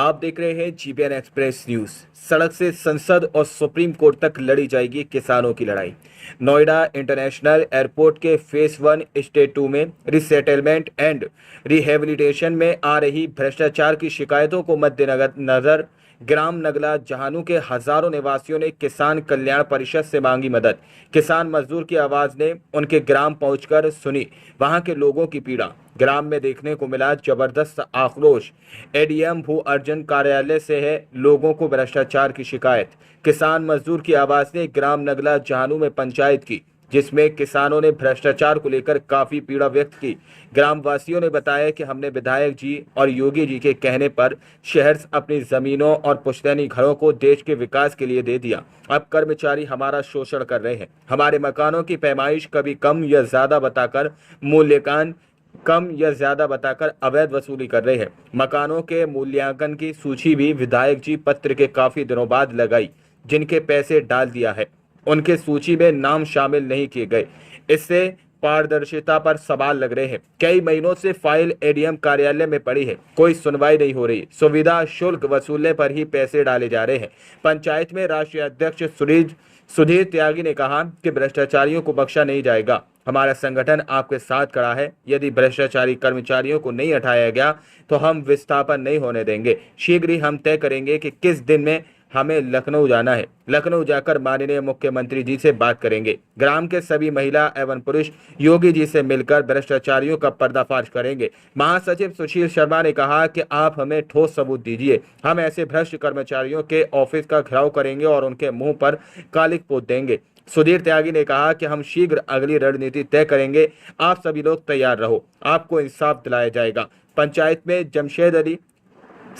आप देख रहे हैं जीबीएन एक्सप्रेस न्यूज। सड़क से संसद और सुप्रीम कोर्ट तक लड़ी जाएगी किसानों की लड़ाई। नोएडा इंटरनेशनल एयरपोर्ट के फेज 1 स्टेज 2 में रिसेटलमेंट एंड रिहेबिलिटेशन में आ रही भ्रष्टाचार की शिकायतों को मद्देनजर ग्राम नगला जहानू के हजारों निवासियों ने किसान कल्याण परिषद से मांगी मदद। किसान मजदूर की आवाज ने उनके ग्राम पहुंचकर सुनी वहां के लोगों की पीड़ा। ग्राम में देखने को मिला जबरदस्त आक्रोश। एडीएम भू अर्जन कार्यालय से है लोगों को भ्रष्टाचार की शिकायत। किसान मजदूर की आवाज ने ग्राम नगला जहानू में पंचायत की, जिसमें किसानों ने भ्रष्टाचार को लेकर काफी पीड़ा व्यक्त की। ग्रामवासियों ने बताया कि हमने विधायक जी और योगी जी के कहने पर शहर अपनी जमीनों और पुश्तैनी घरों को देश के विकास के लिए दे दिया। अब कर्मचारी हमारा शोषण कर रहे हैं। हमारे मकानों की पैमाइश कभी कम या ज्यादा बताकर मूल्यांकन कम या ज्यादा बताकर अवैध वसूली कर रहे हैं। मकानों के मूल्यांकन की सूची भी विधायक जी पत्र के काफी दिनों बाद लगाई। जिनके पैसे डाल दिया है उनके सूची में नाम शामिल नहीं किए गए। इससे पारदर्शिता पर सवाल लग रहे हैं। कई महीनों से फाइल एडीएम कार्यालय में पड़ी है, कोई सुनवाई नहीं हो रही। सुविधा शुल्क वसूलने पर ही पैसे डाले जा रहे हैं। पंचायत में राष्ट्रीय अध्यक्ष सुधीर त्यागी ने कहा कि भ्रष्टाचारियों को बख्शा नहीं जाएगा। हमारा संगठन आपके साथ खड़ा है। यदि भ्रष्टाचारी कर्मचारियों को नहीं हटाया गया तो हम विस्थापन नहीं होने देंगे। शीघ्र ही हम तय करेंगे कि किस दिन में हमें लखनऊ जाना है। लखनऊ जाकर माननीय मुख्यमंत्री जी से बात करेंगे। ग्राम के सभी महिला एवं पुरुष योगी जी से मिलकर भ्रष्टाचारियों का पर्दाफाश करेंगे। महासचिव सुशील शर्मा ने कहा कि आप हमें ठोस सबूत दीजिए। हम ऐसे भ्रष्ट कर्मचारियों के ऑफिस का घेराव करेंगे और उनके मुंह पर कालिक पोत देंगे। सुधीर त्यागी ने कहा कि हम शीघ्र अगली रणनीति तय करेंगे। आप सभी लोग तैयार रहो, आपको इंसाफ दिलाया जाएगा। पंचायत में जमशेद अली,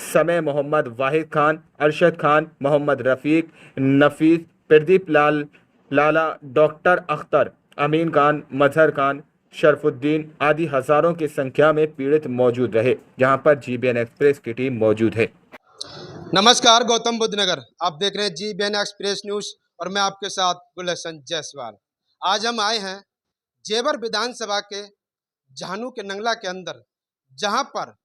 समय मोहम्मद वाहिद खान, अरशद खान, मोहम्मद रफीक, नफीस, प्रदीप लाला, डॉक्टर अख्तर, अमीन खान, मजहर खान, शरफुद्दीन आदि हजारों की संख्या में पीड़ित मौजूद रहे। जहां पर जीबीएन एक्सप्रेस की टीम मौजूद है। नमस्कार, गौतम बुद्ध नगर आप देख रहे हैं जीबीएन एक्सप्रेस न्यूज और मैं आपके साथ गुलहसन जायसवाल। आज हम आए हैं जेवर विधानसभा के जहानू के नंगला के अंदर, जहां पर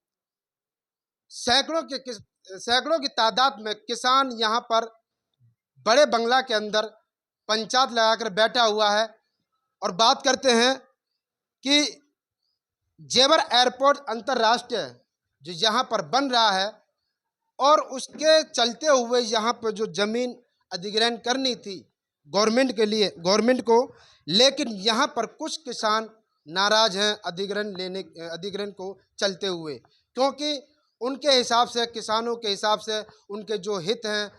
सैकड़ों की तादाद में किसान यहां पर बड़े बंगला के अंदर पंचायत लगाकर बैठा हुआ है और बात करते हैं कि जेवर एयरपोर्ट अंतर्राष्ट्रीय जो यहाँ पर बन रहा है और उसके चलते हुए यहाँ पर जो ज़मीन अधिग्रहण करनी थी गवर्नमेंट को, लेकिन यहाँ पर कुछ किसान नाराज हैं अधिग्रहण को चलते हुए, क्योंकि उनके हिसाब से, किसानों के हिसाब से, उनके जो हित हैं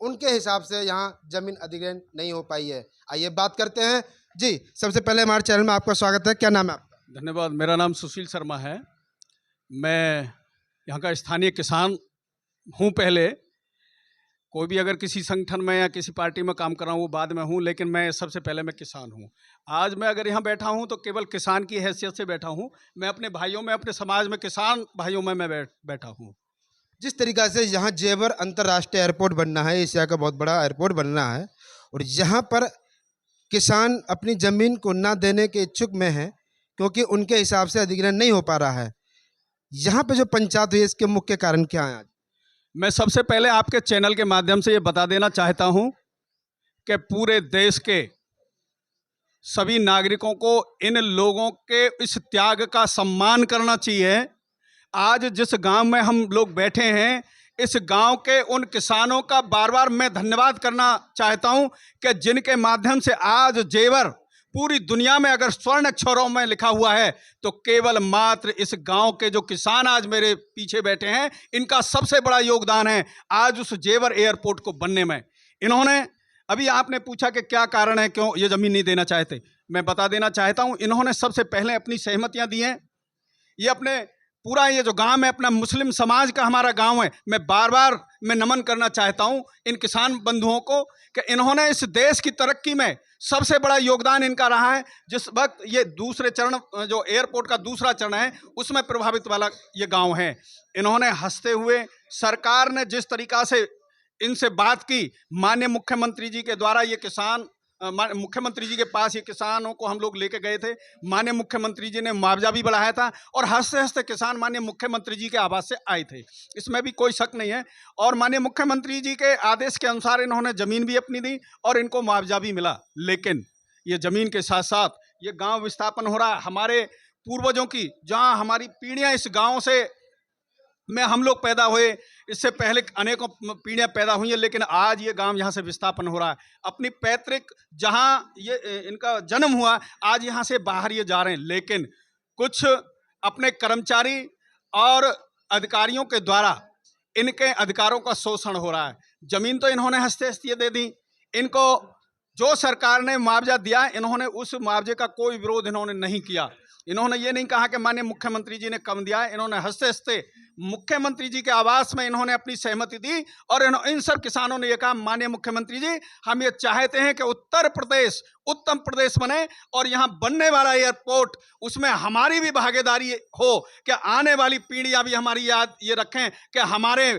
उनके हिसाब से यहाँ ज़मीन अधिग्रहण नहीं हो पाई है। आइए बात करते हैं जी। सबसे पहले हमारे चैनल में आपका स्वागत है। क्या नाम है आपका? धन्यवाद। मेरा नाम सुशील शर्मा है। मैं यहाँ का स्थानीय किसान हूँ। पहले कोई भी अगर किसी संगठन में या किसी पार्टी में काम कर रहा हूँ वो बाद में हूँ, लेकिन मैं सबसे पहले मैं किसान हूँ। आज मैं अगर यहाँ बैठा हूँ तो केवल किसान की हैसियत से बैठा हूँ। मैं अपने भाइयों में, अपने समाज में, किसान भाइयों में मैं बैठा हूँ। जिस तरीक़ा से यहाँ जेवर अंतर्राष्ट्रीय एयरपोर्ट बनना है, एशिया का बहुत बड़ा एयरपोर्ट बनना है और यहाँ पर किसान अपनी ज़मीन को ना देने के इच्छुक में हैं क्योंकि उनके हिसाब से अधिग्रहण नहीं हो पा रहा है। यहाँ पे जो पंचायत हुई है इसके मुख्य कारण क्या है? आज मैं सबसे पहले आपके चैनल के माध्यम से ये बता देना चाहता हूँ कि पूरे देश के सभी नागरिकों को इन लोगों के इस त्याग का सम्मान करना चाहिए। आज जिस गांव में हम लोग बैठे हैं, इस गांव के उन किसानों का बार बार मैं धन्यवाद करना चाहता हूं कि जिनके माध्यम से आज जेवर पूरी दुनिया में अगर स्वर्ण अक्षरों में लिखा हुआ है तो केवल मात्र इस गांव के जो किसान आज मेरे पीछे बैठे हैं, इनका सबसे बड़ा योगदान है आज उस जेवर एयरपोर्ट को बनने में। इन्होंने, अभी आपने पूछा कि क्या कारण है, क्यों ये ज़मीन नहीं देना चाहते, मैं बता देना चाहता हूं। इन्होंने सबसे पहले अपनी सहमतियां दी हैं। ये अपने पूरा ये जो गांव है अपना मुस्लिम समाज का हमारा गांव है। मैं बार बार मैं नमन करना चाहता हूं इन किसान बंधुओं को कि इन्होंने इस देश की तरक्की में सबसे बड़ा योगदान इनका रहा है। जिस वक्त ये दूसरे चरण, जो एयरपोर्ट का दूसरा चरण है, उसमें प्रभावित वाला ये गांव है। इन्होंने हंसते हुए, सरकार ने जिस तरीक़ा से इनसे बात की, माननीय मुख्यमंत्री जी के द्वारा ये किसान मुख्यमंत्री जी के पास ये किसानों को हम लोग लेके गए थे। माननीय मुख्यमंत्री जी ने मुआवजा भी बढ़ाया था और हंसते हंसते किसान माननीय मुख्यमंत्री जी के आवास से आए थे, इसमें भी कोई शक नहीं है। और माननीय मुख्यमंत्री जी के आदेश के अनुसार इन्होंने ज़मीन भी अपनी दी और इनको मुआवजा भी मिला। लेकिन ये ज़मीन के साथ साथ ये गांव विस्थापन हो रहा है। हमारे पूर्वजों की, जहां हमारी पीढ़ियां इस गांव से में हम लोग पैदा हुए, इससे पहले अनेकों पीढ़ियां पैदा हुई हैं, लेकिन आज ये गांव यहाँ से विस्थापन हो रहा है। अपनी पैतृक जहाँ ये इनका जन्म हुआ, आज यहाँ से बाहर ये जा रहे हैं। लेकिन कुछ अपने कर्मचारी और अधिकारियों के द्वारा इनके अधिकारों का शोषण हो रहा है। जमीन तो इन्होंने हंसते हंसते दे दी, इनको जो सरकार ने मुआवजा दिया, इन्होंने उस मुआवजे का कोई विरोध इन्होंने नहीं किया। इन्होंने ये नहीं कहा कि माननीय मुख्यमंत्री जी ने कम दिया है। इन्होंने हंसते हंसते मुख्यमंत्री जी के आवास में इन्होंने अपनी सहमति दी और इन सब किसानों ने ये कहा, माननीय मुख्यमंत्री जी, हम ये चाहते हैं कि उत्तर प्रदेश उत्तम प्रदेश बने और यहाँ बनने वाला एयरपोर्ट, उसमें हमारी भी भागीदारी हो, कि आने वाली पीढ़ियां भी हमारी याद ये रखें कि हमारे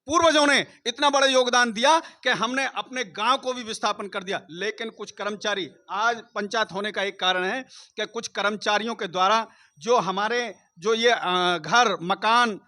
पूर्वजों ने इतना बड़ा योगदान दिया कि हमने अपने गांव को भी विस्थापन कर दिया। लेकिन कुछ कर्मचारी, आज पंचायत होने का एक कारण है कि कुछ कर्मचारियों के द्वारा जो हमारे जो ये घर मकान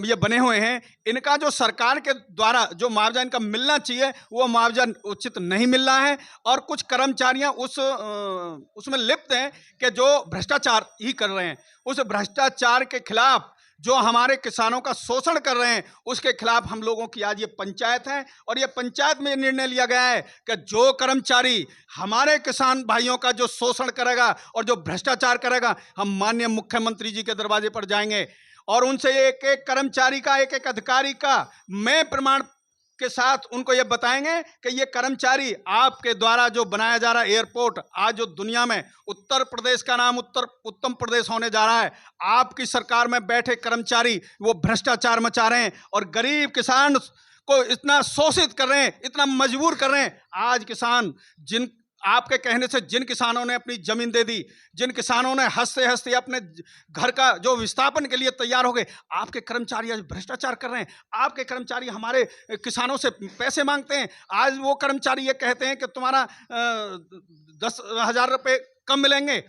ये बने हुए हैं, इनका जो सरकार के द्वारा जो मुआवजा इनका मिलना चाहिए वो मुआवजा उचित नहीं मिल रहा है। और कुछ कर्मचारियां उसमें लिप्त हैं कि जो भ्रष्टाचार ही कर रहे हैं। उस भ्रष्टाचार के खिलाफ, जो हमारे किसानों का शोषण कर रहे हैं, उसके खिलाफ हम लोगों की आज ये पंचायत है। और ये पंचायत में निर्णय लिया गया है कि जो कर्मचारी हमारे किसान भाइयों का जो शोषण करेगा और जो भ्रष्टाचार करेगा, हम माननीय मुख्यमंत्री जी के दरवाजे पर जाएंगे और उनसे एक एक कर्मचारी का, एक एक अधिकारी का मैं प्रमाण के साथ उनको ये बताएंगे कि ये कर्मचारी आपके द्वारा जो बनाया जा रहा है एयरपोर्ट, आज जो दुनिया में उत्तर प्रदेश का नाम उत्तम प्रदेश होने जा रहा है, आपकी सरकार में बैठे कर्मचारी वो भ्रष्टाचार मचा रहे हैं और गरीब किसान को इतना शोषित कर रहे हैं, इतना मजबूर कर रहे हैं। आज किसान, जिन आपके कहने से जिन किसानों ने अपनी जमीन दे दी, जिन किसानों ने हंसते हंसते अपने घर का जो विस्थापन के लिए तैयार हो गए, आपके कर्मचारी आज भ्रष्टाचार कर रहे हैं। आपके कर्मचारी हमारे किसानों से पैसे मांगते हैं। आज वो कर्मचारी ये कहते हैं कि तुम्हारा 10,000 रुपये कम मिलेंगे,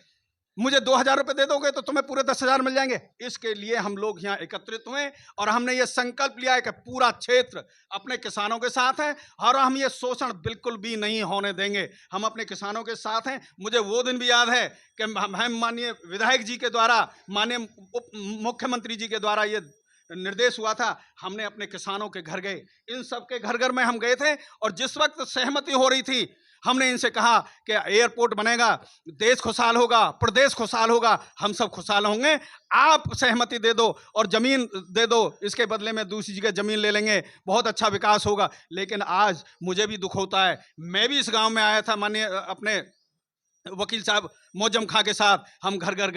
मुझे 2,000 रुपये दे दोगे तो तुम्हें पूरे 10,000 मिल जाएंगे। इसके लिए हम लोग यहाँ एकत्रित हुए और हमने ये संकल्प लिया है कि पूरा क्षेत्र अपने किसानों के साथ है और हम ये शोषण बिल्कुल भी नहीं होने देंगे। हम अपने किसानों के साथ हैं। मुझे वो दिन भी याद है कि हम माननीय विधायक जी के द्वारा, माननीय मुख्यमंत्री जी के द्वारा ये निर्देश हुआ था, हमने अपने किसानों के घर गए, इन सब के घर घर में हम गए थे और जिस वक्त सहमति हो रही थी, हमने इनसे कहा कि एयरपोर्ट बनेगा, देश खुशहाल होगा, प्रदेश खुशहाल होगा, हम सब खुशहाल होंगे, आप सहमति दे दो और ज़मीन दे दो, इसके बदले में दूसरी जगह ज़मीन ले लेंगे, बहुत अच्छा विकास होगा। लेकिन आज मुझे भी दुख होता है, मैं भी इस गांव में आया था, माननीय अपने वकील साहब मौजम खां के साथ हम घर घर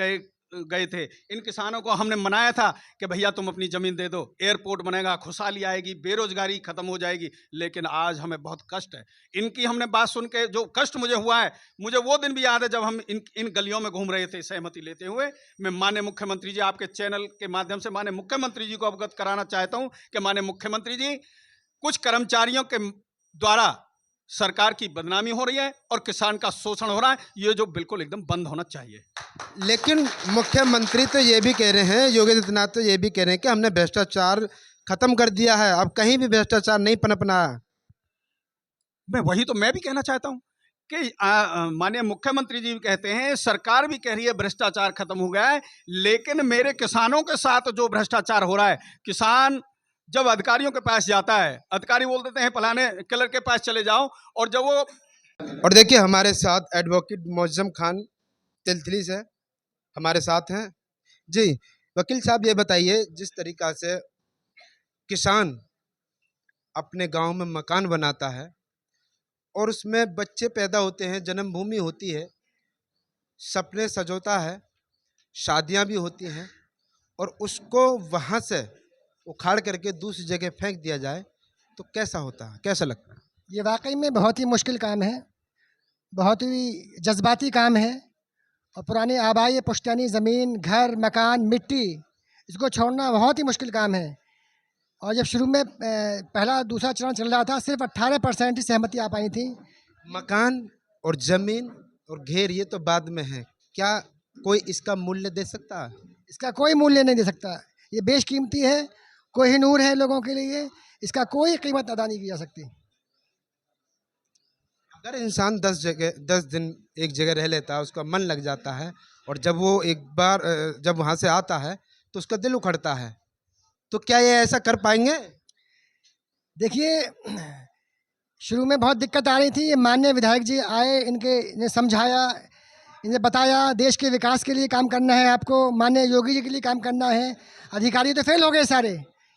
गए थे। इन किसानों को हमने मनाया था कि भैया तुम अपनी ज़मीन दे दो, एयरपोर्ट बनेगा, खुशहाली आएगी, बेरोजगारी खत्म हो जाएगी। लेकिन आज हमें बहुत कष्ट है। इनकी हमने बात सुन के जो कष्ट मुझे हुआ है, मुझे वो दिन भी याद है जब हम इन गलियों में घूम रहे थे सहमति लेते हुए। मैं माननीय मुख्यमंत्री जी, आपके चैनल के माध्यम से माननीय मुख्यमंत्री जी को अवगत कराना चाहता हूँ कि माननीय मुख्यमंत्री जी, कुछ कर्मचारियों के द्वारा सरकार की बदनामी हो रही है और किसान का शोषण हो रहा है, ये जो बिल्कुल एकदम बंद होना चाहिए। लेकिन मुख्यमंत्री तो ये भी कह रहे हैं, योगी आदित्यनाथ तो ये भी कह रहे हैं कि हमने भ्रष्टाचार खत्म कर दिया है, अब कहीं भी भ्रष्टाचार नहीं पनपना। मैं भी कहना चाहता हूँ कि माननीय मुख्यमंत्री जी कहते हैं, सरकार भी कह रही है भ्रष्टाचार खत्म हो गया है, लेकिन मेरे किसानों के साथ जो भ्रष्टाचार हो रहा है, किसान जब अधिकारियों के पास जाता है, अधिकारी बोल देते हैं फलाने कलर के पास चले जाओ, और जब वो और देखिए हमारे साथ एडवोकेट मौजम खान तिलतली से हमारे साथ हैं। जी वकील साहब, ये बताइए, जिस तरीक़ा से किसान अपने गांव में मकान बनाता है और उसमें बच्चे पैदा होते हैं, जन्मभूमि होती है, सपने सजोता है, शादियां भी होती हैं, और उसको वहाँ से उखाड़ करके दूसरी जगह फेंक दिया जाए तो कैसा होता है, कैसा लगता है? ये वाकई में बहुत ही मुश्किल काम है, बहुत ही जज्बाती काम है। और पुरानी आबाई पुश्तैनी ज़मीन, घर, मकान, मिट्टी, इसको छोड़ना बहुत ही मुश्किल काम है। और जब शुरू में पहला दूसरा चरण चल रहा था, सिर्फ 18% ही सहमति आ पाई थी। मकान और जमीन और घेर ये तो बाद में है, क्या कोई इसका मूल्य दे सकता है? इसका कोई मूल्य नहीं दे सकता। ये बेशकीमती है, कोहिनूर है लोगों के लिए, इसका कोई कीमत अदा नहीं की जा सकती। अगर इंसान 10 दिन एक जगह रह लेता है, उसका मन लग जाता है, और जब वो एक बार जब वहाँ से आता है तो उसका दिल उखड़ता है, तो क्या ये ऐसा कर पाएंगे? देखिए, शुरू में बहुत दिक्कत आ रही थी। ये माननीय विधायक जी आए, इन्हें समझाया, इन्हें बताया देश के विकास के लिए काम करना है, आपको माननीय योगी जी के लिए काम करना है। अधिकारी तो फेल हो गए सारे,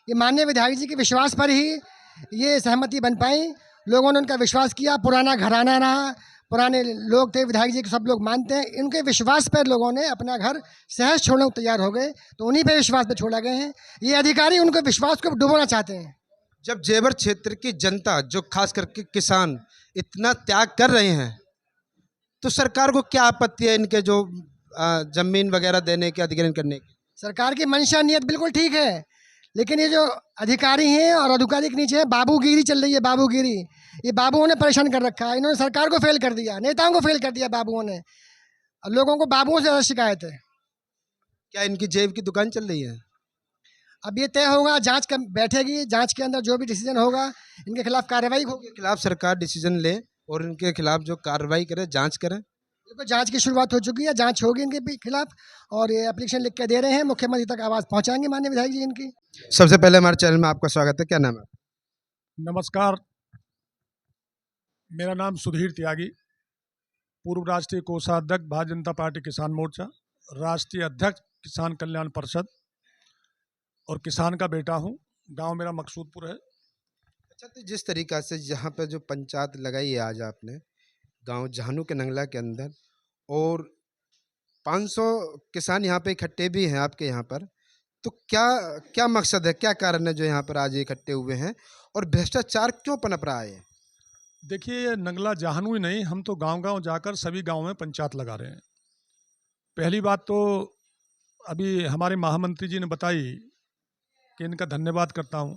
ये माननीय विधायक जी के विश्वास पर ही ये सहमति बन पाई। लोगों ने उनका विश्वास किया, पुराना घराना रहा, पुराने लोग थे, विधायक जी को सब लोग मानते हैं। इनके विश्वास पर लोगों ने अपना घर सहज छोड़ने को तैयार हो गए, तो उन्हीं पे विश्वास पे छोड़ा गए हैं। ये अधिकारी उनको विश्वास को डुबोना चाहते हैं। जब जेवर क्षेत्र की जनता, जो खास करके किसान, इतना त्याग कर रहे हैं, तो सरकार को क्या आपत्ति है इनके जो जमीन वगैरह देने के, अधिग्रहण करने की? सरकार की मंशा नियत बिल्कुल ठीक है, लेकिन ये जो अधिकारी हैं और अधिकारी के नीचे बाबूगिरी चल रही है, बाबूगिरी। ये बाबुओं ने परेशान कर रखा है, इन्होंने सरकार को फेल कर दिया, नेताओं को फेल कर दिया बाबुओं ने। और लोगों को बाबुओं से ज़्यादा शिकायत है। क्या इनकी जेब की दुकान चल रही है? अब ये तय होगा, जांच बैठेगी, जांच के अंदर जो भी डिसीजन होगा इनके खिलाफ कार्रवाई होगी। इनके खिलाफ सरकार डिसीजन ले और इनके खिलाफ जो कार्रवाई करे, जांच करे। देखो, जांच की शुरुआत हो चुकी है, जांच होगी इनके भी खिलाफ, और ये एप्लीकेशन लिख के दे रहे हैं, मुख्यमंत्री तक आवाज़ पहुंचाएंगे माननीय विधायक जी इनकी। सबसे पहले हमारे चैनल में आपका स्वागत है, क्या नाम है? नमस्कार, मेरा नाम सुधीर त्यागी, पूर्व राष्ट्रीय कोषाध्यक्ष भारतीय जनता पार्टी किसान मोर्चा, राष्ट्रीय अध्यक्ष किसान कल्याण परिषद और किसान का बेटा हूं। गांव मेरा मकसूदपुर है। अच्छा, तो जिस तरीक़ा से यहाँ पे जो पंचायत लगाई है आज आपने, गांव जहानू के नंगला के अंदर, और 500 किसान यहाँ पे इकट्ठे भी हैं आपके यहाँ पर, तो क्या क्या मकसद है, क्या कारण है जो यहाँ पर आज इकट्ठे हुए हैं, और भ्रष्टाचार क्यों पनप रहा है? देखिए, ये नंगला जहानू ही नहीं, हम तो गांव-गांव जाकर सभी गांव में पंचायत लगा रहे हैं। पहली बात तो अभी हमारे महामंत्री जी ने बताई कि इनका धन्यवाद करता हूं,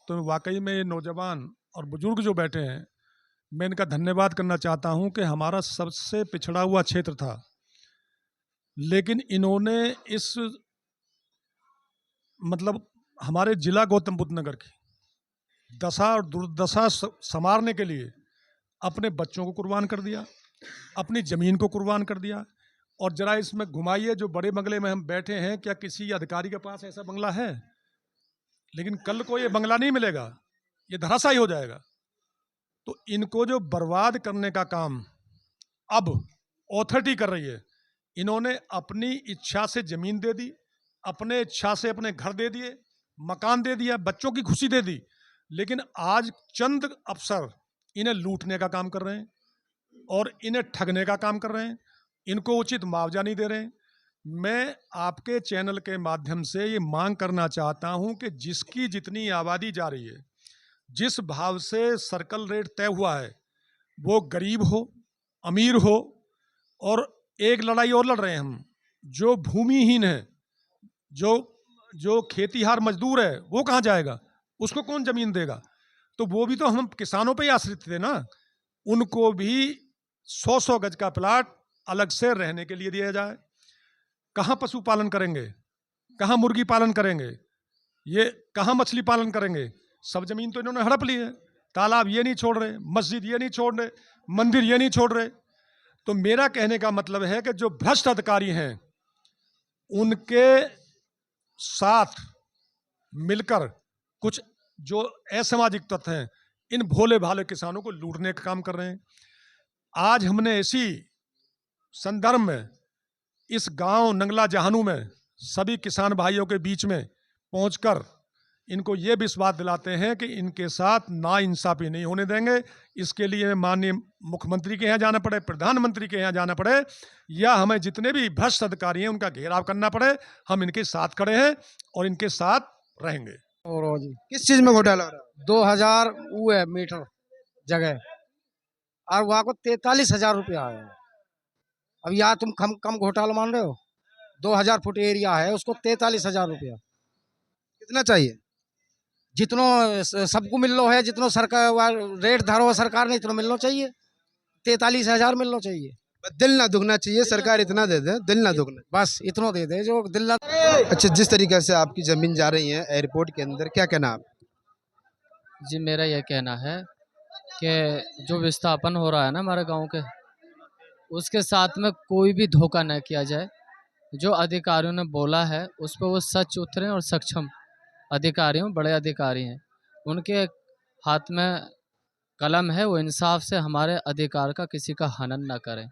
तो वाकई में ये नौजवान और बुजुर्ग जो बैठे हैं, मैं इनका धन्यवाद करना चाहता हूं कि हमारा सबसे पिछड़ा हुआ क्षेत्र था, लेकिन इन्होंने इस मतलब हमारे जिला गौतम बुद्ध नगर की दशा और दुर्दशा संवारने के लिए अपने बच्चों को कुर्बान कर दिया, अपनी ज़मीन को कुर्बान कर दिया। और ज़रा इसमें घुमाइए, जो बड़े बंगले में हम बैठे हैं, क्या किसी अधिकारी के पास ऐसा बंगला है? लेकिन कल को ये बंगला नहीं मिलेगा, ये धराशायी हो जाएगा। तो इनको जो बर्बाद करने का काम अब अथॉरिटी कर रही है, इन्होंने अपनी इच्छा से ज़मीन दे दी, अपने इच्छा से अपने घर दे दिए, मकान दे दिया, बच्चों की खुशी दे दी, लेकिन आज चंद अफसर इन्हें लूटने का काम कर रहे हैं और इन्हें ठगने का काम कर रहे हैं, इनको उचित मुआवजा नहीं दे रहे हैं। मैं आपके चैनल के माध्यम से ये मांग करना चाहता हूं कि जिसकी जितनी आबादी जा रही है, जिस भाव से सर्कल रेट तय हुआ है, वो गरीब हो, अमीर हो, और एक लड़ाई और लड़ रहे हैं हम, जो भूमिहीन है, जो खेतीहार मजदूर है, वो कहाँ जाएगा? उसको कौन ज़मीन देगा? तो वो भी तो हम किसानों पे ही आश्रित थे ना। उनको भी 100-100 गज का प्लाट अलग से रहने के लिए दिया जाए। कहाँ पशुपालन करेंगे, कहाँ मुर्गी पालन करेंगे, ये कहाँ मछली पालन करेंगे? सब ज़मीन तो इन्होंने हड़प ली है। तालाब ये नहीं छोड़ रहे, मस्जिद ये नहीं छोड़ रहे, मंदिर ये नहीं छोड़ रहे। तो मेरा कहने का मतलब है कि जो भ्रष्ट अधिकारी हैं, उनके साथ मिलकर कुछ जो असामाजिक तत्व हैं, इन भोले भाले किसानों को लूटने का काम कर रहे हैं। आज हमने इसी संदर्भ में इस गांव नंगला जहानू में सभी किसान भाइयों के बीच में पहुंचकर इनको ये विश्वास दिलाते हैं कि इनके साथ नाइंसाफ़ी नहीं होने देंगे। इसके लिए माननीय मुख्यमंत्री के यहाँ जाना पड़े, प्रधानमंत्री के यहाँ जाना पड़े, या हमें जितने भी भ्रष्ट अधिकारी हैं उनका घेराव करना पड़े, हम इनके साथ खड़े हैं और इनके साथ रहेंगे। और जी किस चीज़ में घोटाला हो रहा है? 2000 वो है मीटर जगह, और वहाँ को 43,000 रुपया है। अब यहाँ तुम कम घोटाला मान रहे हो? 2000 फुट एरिया है, उसको 43,000 रुपया। कितना चाहिए? जितनो सबको मिल लो है, जितनो सरकार रेट धरो सरकार ने, इतना मिलना चाहिए। 43,000 मिलना चाहिए। बस दिल ना दुखना चाहिए, सरकार इतना दे दे, दिल ना दुखना। बस इतना दे दे जो दिल अच्छा, जिस तरीके से आपकी जमीन जा रही है एयरपोर्ट के अंदर, क्या कहना आप? जी मेरा यह कहना है कि जो विस्थापन हो रहा है ना हमारे गांव के, उसके साथ में कोई भी धोखा न किया जाए। जो अधिकारियों ने बोला है उस पर वो सच उतरे और सक्षम अधिकारी हों, बड़े अधिकारी हैं, उनके हाथ में कलम है, वो इंसाफ से हमारे अधिकार का किसी का हनन ना करें।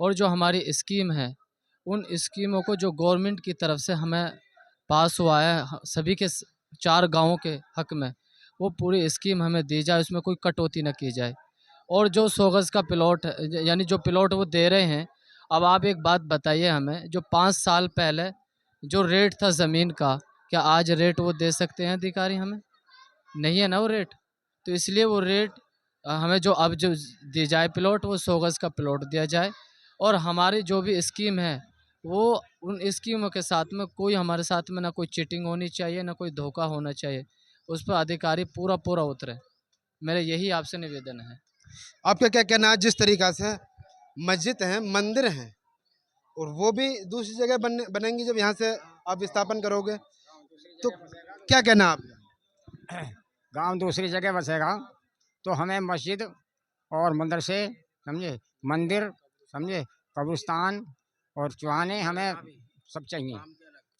और जो हमारी स्कीम है, उन स्कीमों को जो गवर्नमेंट की तरफ से हमें पास हुआ है सभी के 4 गांवों के हक में, वो पूरी स्कीम हमें दी जाए, उसमें कोई कटौती न की जाए। और जो 100 गज़ का प्लॉट यानी जो प्लॉट वो दे रहे हैं, अब आप एक बात बताइए हमें, जो 5 साल पहले जो रेट था ज़मीन का, क्या आज रेट वो दे सकते हैं अधिकारी हमें? नहीं है ना वो रेट। तो इसलिए वो रेट हमें जो अब जो दी जाए प्लॉट, वो 100 गज़ का प्लॉट दिया जाए। और हमारी जो भी स्कीम है, वो उन स्कीमों के साथ में कोई हमारे साथ में ना कोई चीटिंग होनी चाहिए, ना कोई धोखा होना चाहिए। उस पर अधिकारी पूरा पूरा उतरे। मेरा यही आपसे निवेदन है। आपका क्या कहना है, जिस तरीका से मस्जिद है, मंदिर हैं, और वो भी दूसरी जगह बनेंगी जब यहाँ से आप विस्थापन करोगे, तो क्या कहना आप? गांव दूसरी जगह बसेगा तो हमें मस्जिद और मदरसे, समझे, मंदिर, समझे, कब्रिस्तान और चौहाने हमें सब चाहिए।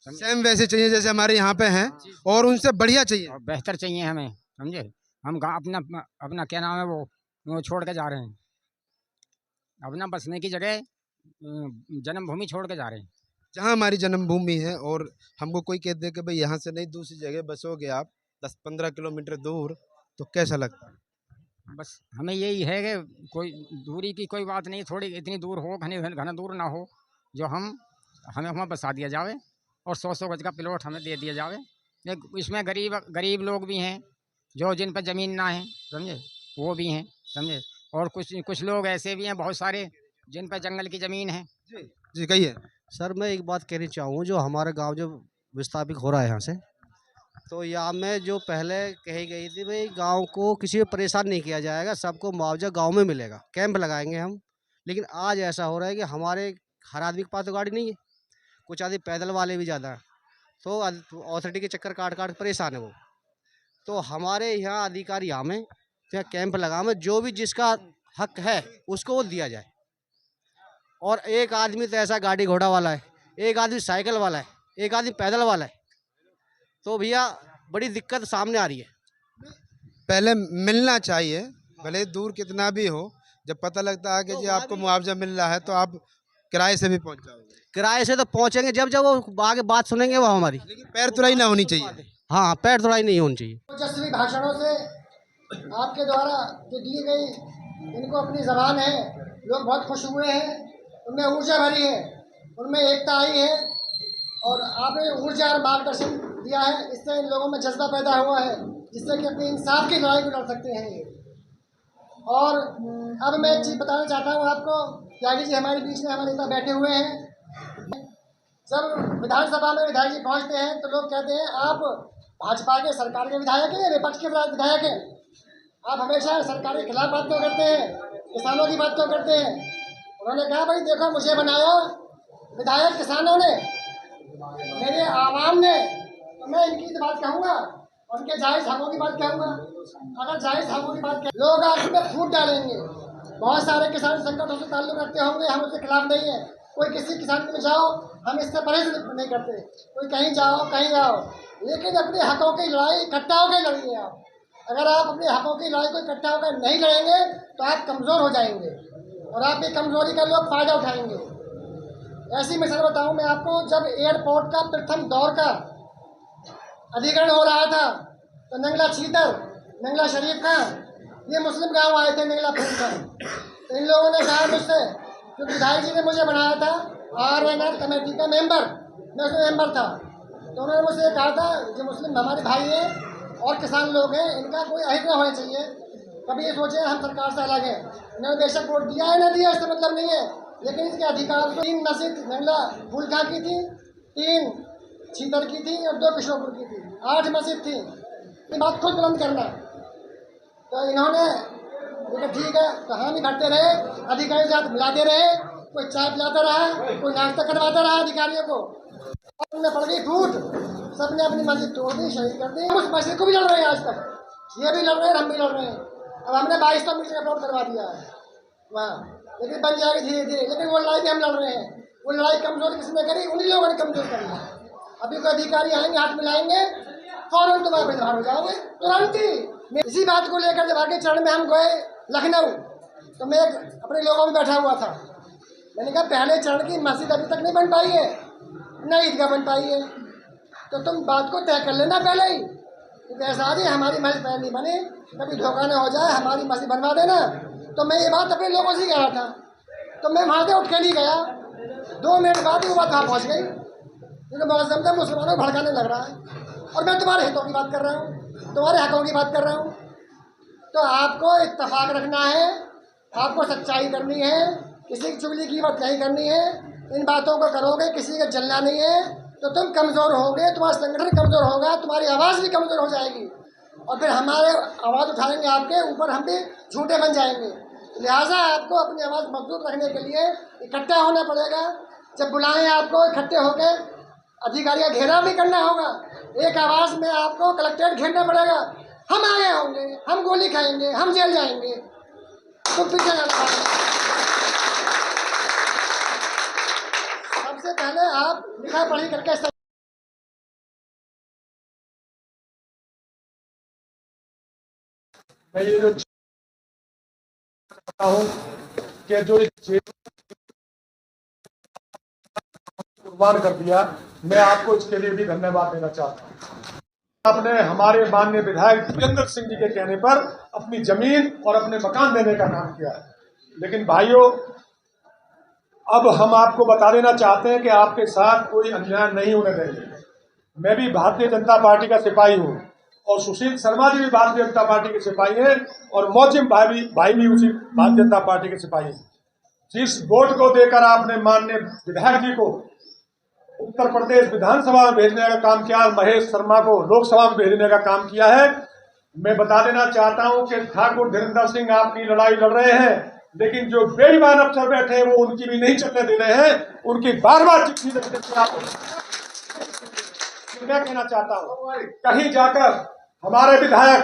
सेम वैसे चाहिए जैसे हमारे यहाँ पे हैं, और उनसे बढ़िया चाहिए और बेहतर चाहिए हमें, समझे। हम अपना अपना क्या नाम है वो छोड़ के जा रहे हैं, अपना बसने की जगह जन्मभूमि छोड़ के जा रहे हैं। जहाँ हमारी जन्मभूमि है, और हमको कोई कह दे कि भाई यहाँ से नहीं दूसरी जगह बसोगे आप 10-15 किलोमीटर दूर, तो कैसा लगता है? बस हमें यही है कि कोई दूरी की कोई बात नहीं, थोड़ी इतनी दूर हो, घना दूर ना हो, जो हमें वहाँ बसा दिया जावे और 100 गज का प्लॉट हमें दे दिया जावे। इसमें गरीब लोग भी हैं जो जिन पर ज़मीन ना है, समझे, वो भी हैं, समझे। और कुछ लोग ऐसे भी हैं बहुत सारे जिन पर जंगल की ज़मीन है। जी कहिए। सर मैं एक बात कहनी चाहूँ, जो हमारा गांव जो विस्थापित हो रहा है यहाँ से, तो यहाँ में जो पहले कही गई थी भाई गांव को किसी को परेशान नहीं किया जाएगा, सबको मुआवजा गांव में मिलेगा, कैंप लगाएंगे हम। लेकिन आज ऐसा हो रहा है कि हमारे हर आदमी के पास तो गाड़ी नहीं है, कुछ आदमी पैदल वाले भी ज़्यादा हैं, तो अथॉरिटी के चक्कर काट काट परेशान है वो। तो हमारे यहाँ अधिकारी हमें यहाँ कैंप लगावे, जो भी जिसका हक है उसको वो दिया जाए। और एक आदमी तो ऐसा गाड़ी घोड़ा वाला है, एक आदमी साइकिल वाला है, एक आदमी पैदल वाला है, तो भैया बड़ी दिक्कत सामने आ रही है। पहले मिलना चाहिए, भले दूर कितना भी हो, जब पता लगता है कि जी आपको मुआवजा मिल रहा है तो आप किराए से भी पहुंच जाओगे। किराए से तो पहुंचेंगे जब जब वो आगे बात सुनेंगे वो हमारी, लेकिन पैर तुराई ना होनी चाहिए। हाँ पैर थोड़ा ही नहीं होनी चाहिए। ओजस्वी भाषणों से आपके द्वारा जो दी गई, इनको अपनी ज़बान है, लोग बहुत खुश हुए हैं, उनमें ऊर्जा भरी है, उनमें एकता आई है, और आपने ऊर्जा और मार्गदर्शन दिया है। इससे इन लोगों में जज्बा पैदा हुआ है, जिससे कि अपनी इंसाफ की लड़ाई को लड़ सकते हैं ये। और अब मैं एक चीज़ बताना चाहता हूँ आपको, त्यागी जी हमारे बीच में हमारे नेता बैठे हुए हैं। जब विधानसभा में विधायक जी पहुँचते हैं तो लोग कहते हैं आप भाजपा के सरकार के विधायक हैं या विपक्ष के विधायक हैं, आप हमेशा सरकार के खिलाफ बात क्यों करते हैं, किसानों की बात क्यों करते हैं। उन्होंने कहा भाई देखो, मुझे बनाया विधायक किसानों ने, मेरे आवाम ने, तो मैं इनकी तो बात कहूँगा, उनके जायज़ हकों की बात कहूँगा। अगर जायज़ हकों की बात कह लोग आज में फूट डालेंगे। बहुत सारे किसान संगठनों से ताल्लुक रखते होंगे, हम उसके खिलाफ नहीं है। कोई किसी किसान में जाओ, हम इससे परहेज नहीं करते, कोई कहीं जाओ कहीं आओ, लेकिन अपने हकों की लड़ाई इकट्ठा होकर लड़िए आप। अगर आप अपने हकों की लड़ाई को इकट्ठा होकर नहीं लड़ेंगे तो आप कमज़ोर हो जाएंगे, और आपकी कमज़ोरी का लोग फ़ायदा उठाएंगे। ऐसी मिसाल बताऊं मैं आपको, जब एयरपोर्ट का प्रथम दौर का अधिग्रहण हो रहा था तो नंगला छीतर, नंगला शरीफ खां, ये मुस्लिम गांव आए थे, नंगला फूल खां। तो इन लोगों ने कहा मुझसे, जो विधायक जी ने मुझे बनाया था RNR कमेटी का मेंबर, मैं उसमें मेंबर था, तो उन्होंने मुझसे कहा था जो मुस्लिम हमारे भाई हैं और किसान लोग हैं, इनका कोई अहित ना होना चाहिए, कभी ये सोचे हम सरकार से अलग हैं। इन्होंने बेशक वोट दिया है ना दिया, इससे मतलब नहीं है, लेकिन इसके अधिकार 3 मस्जिद नंगला फूल खां की थी, 3 छीतर की थी और 2 किशोरपुर की थी, 8 मस्जिद थी। ये बात खुद बुलंद करना। तो इन्होंने लेकिन ठीक है, तो हम ही भरते रहे, अधिकारी साथ मिलाते रहे, कोई चाय पिलाता रहा, कोई नाश्ता करवाता रहा अधिकारियों को। और उन्हें पड़ गई फूट, सबने अपनी मस्जिद तोड़ दी, शहीद कर दी। हम उस मस्जिद को भी लड़ रहे हैं आज तक, ये भी लड़ रहे हैं, हम भी लड़ रहे हैं। अब हमने 2200 मीटर का प्लॉट करवा दिया है वहाँ, लेकिन बन जाएगी धीरे धीरे। लेकिन वो लड़ाई भी हम लड़ रहे हैं, वो लड़ाई कमजोर किसने करी? उन्हीं लोगों ने कमजोर करी है। अभी कोई अधिकारी आएंगे, हाथ मिलाएंगे, फौरन तुम्हारे बेदहार हो जाओगे तुरंत ही। इसी बात को लेकर जब आगे चरण में हम गए लखनऊ, तो मैं अपने लोगों में बैठा हुआ था। मैंने कहा पहले चरण की मस्जिद अभी तक नहीं बन पाई है, न ईदगाह बन पाई है, तो तुम बात को तय कर लेना पहले ही, क्योंकि ऐसा आदि हमारी मस्जिद पहले नहीं बनी, कभी धोखा न हो जाए, हमारी मस्जिद बनवा देना। तो मैं ये बात अपने लोगों से कह रहा था, तो मैं वहाँ से उठ के नहीं गया, 2 मिनट बाद वो बात वहाँ पहुँच गई, क्योंकि मौसम में मुसलमानों को भड़काने लग रहा है। और मैं तुम्हारे हितों की बात कर रहा हूँ, तुम्हारे हकों की बात कर रहा हूँ। तो आपको इत्तेफाक रखना है, आपको सच्चाई करनी है, किसी की चुगली की बात नहीं करनी है। इन बातों को करोगे, किसी का जलना नहीं है, तो तुम कमज़ोर होगे, तुम्हारा संगठन कमज़ोर होगा, तुम्हारी आवाज़ भी कमज़ोर हो जाएगी, और फिर हमारे आवाज़ उठाएंगे आपके ऊपर, हम भी झूठे बन जाएंगे। लिहाजा आपको अपनी आवाज़ मजबूत रखने के लिए इकट्ठा होना पड़ेगा। जब बुलाएं आपको, इकट्ठे होकर अधिकारी का घेराव भी करना होगा। एक आवाज़ में आपको कलेक्ट्रेट घेरना पड़ेगा। हम आगे होंगे, हम गोली खाएंगे, हम जेल जाएंगे, तो पीछे जाना। सबसे पहले आप लिखा पढ़ी करके मैं ये जो चाहता हूँ कि जो कुर्बान कर दिया, मैं आपको इसके लिए भी धन्यवाद देना चाहता हूँ। आपने हमारे माननीय विधायक वीरेंद्र सिंह जी के कहने पर अपनी जमीन और अपने मकान देने का काम किया है। लेकिन भाइयों, अब हम आपको बता देना चाहते हैं कि आपके साथ कोई अन्याय नहीं होने देंगे। मैं भी भारतीय जनता पार्टी का सिपाही हूँ, और सुशील शर्मा जी भी भारतीय जनता पार्टी के सिपाही हैं, और मौजिम भाई भी उसी भारतीय जनता पार्टी के सिपाही हैं। जिस वोट को देकर आपने माननीय विधायक जी को उत्तर प्रदेश विधानसभा में भेजने का काम किया, महेश शर्मा को लोकसभा में भेजने का काम किया है, मैं बता देना चाहता हूं कि ठाकुर धीरेन्द्र सिंह आपकी लड़ाई लड़ रहे हैं, लेकिन जो बेईमान अफसर बैठे हैं वो उनकी भी नहीं चलने दे रहे हैं। उनकी बार-बार चिट्ठी लिखने से आपको मैं कहना चाहता हूं, कहीं जाकर हमारे विधायक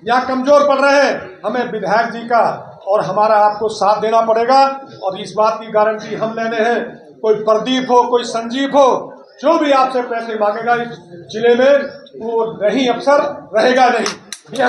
यहाँ कमजोर पड़ रहे हैं, हमें विधायक जी का और हमारा आपको साथ देना पड़ेगा। और इस बात की गारंटी हम लेने हैं, कोई प्रदीप हो, कोई संजीव हो, जो भी आपसे पैसे मांगेगा इस जिले में, वो नहीं अफसर रहेगा नहीं। ये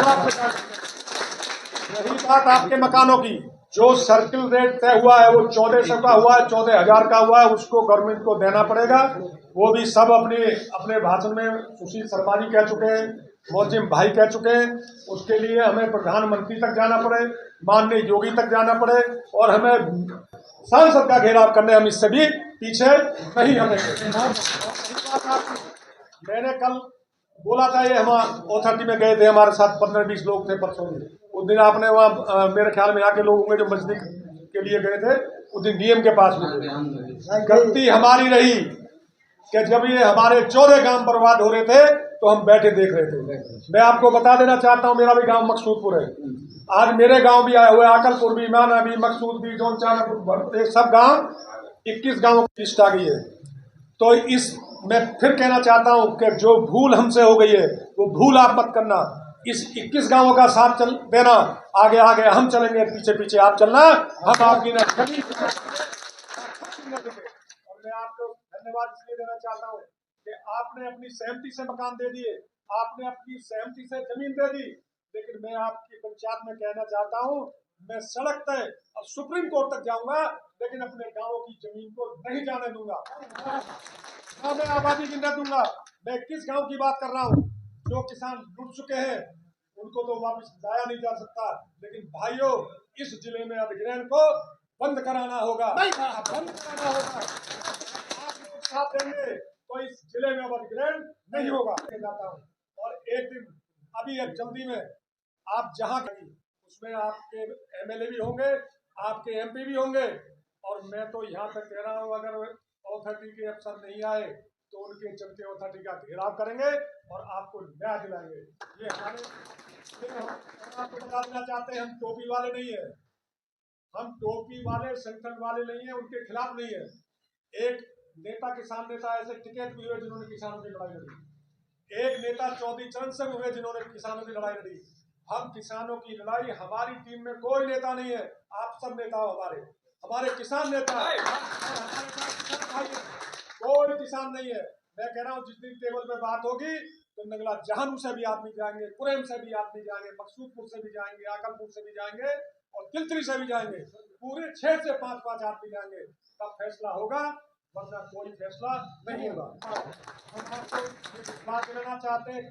रही बात आपके मकानों की, जो सर्किल रेट तय हुआ है वो 1400 का हुआ है, 14,000 का हुआ है, उसको गवर्नमेंट को देना पड़ेगा। वो भी सब अपने भाषण में सुशील शर्मा जी कह चुके हैं, मौजिम भाई कह चुके हैं। उसके लिए हमें प्रधानमंत्री तक जाना पड़े, माननीय योगी तक जाना पड़े, और हमें सांसद का घेराव करने हम इससे भी पीछे नहीं हमें। मैंने कल बोला था, ये हम अथॉरिटी में गए थे, हमारे साथ 15-20 लोग थे परसों में। उस दिन आपने वहाँ मेरे ख्याल में यहाँ के लोग होंगे जो मस्जिद के लिए गए थे, उस दिन डीएम के पास में थे। गलती हमारी रही कि जब ये हमारे 14 गांव बर्बाद हो रहे थे तो हम बैठे देख रहे थे। मैं आपको बता देना चाहता हूँ, मेरा भी गांव मकसूदपुर है, आज मेरे गांव भी आए हुए, आकलपुर भी, माना भी, मकसूद भी, जौनचाना, सब गांव 21 गांवों की लिस्ट आ गई है। तो मैं फिर कहना चाहता हूं कि जो भूल हमसे हो गई है वो भूल आप मत करना। इस 21 गांवों का साथ चल देना, आगे आगे हम चलेंगे, पीछे पीछे आप चलना, हम आपकी न कभी। और मैं आपको धन्यवाद इसलिए देना चाहता हूं कि आपने अपनी सहमति से मकान दे दिए, आपने अपनी सहमति से जमीन दे दी, लेकिन मैं आपकी पंचायत में कहना चाहता हूं, मैं सड़क तय और सुप्रीम कोर्ट तक जाऊंगा, लेकिन अपने गांवों की जमीन को नहीं जाने दूंगा, मैं आबादी की न दूंगा। मैं किस गांव की बात कर रहा हूं? जो किसान लुट चुके हैं उनको तो वापस लाया नहीं जा सकता, लेकिन भाइयों, इस जिले में अधिग्रहण को बंद कराना होगा, बंद कराना होगा। आप साथ देंगे तो इस जिले में अधिग्रहण नहीं होगा। जाता हूं, और एक दिन अभी एक जल्दी में आप जहां गई उसमें आपके एमएलए भी होंगे, आपके एमपी भी होंगे, और मैं तो यहाँ तक कह रहा हूँ, अगर अथॉरिटी के अफसर नहीं आए तो उनके चलते अथॉरिटी का घेराव करेंगे और आपको न्याय दिलाएंगे। ये हमारे आपको बता देना चाहते हैं, हम टोपी वाले नहीं है, हम टोपी वाले संगठन वाले नहीं है, उनके खिलाफ नहीं है। एक नेता किसान नेता ऐसे टिकट भी हुए जिन्होंने किसानों की लड़ाई लड़ी, एक नेता चौधरी चरण सिंह हुए जिन्होंने किसानों की लड़ाई लड़ी। हम किसानों की लड़ाई, हमारी टीम में कोई नेता नहीं है, आप सब नेता हो, हमारे किसान नेता है, कोई किसान नहीं है। मैं कह रहा हूँ जिस दिन टेबल पे बात होगी तो नगला जहानू से भी आदमी जाएंगे, कुरेम से भी आदमी जाएंगे, मकसूदपुर से भी जाएंगे, आकलपुर से भी जाएंगे और तिलतरी से भी जाएंगे, पूरे 6 से 5 आदमी जाएंगे, तब फैसला होगा, वरना कोई फैसला नहीं होगा। हम आपको बात देना चाहते हैं।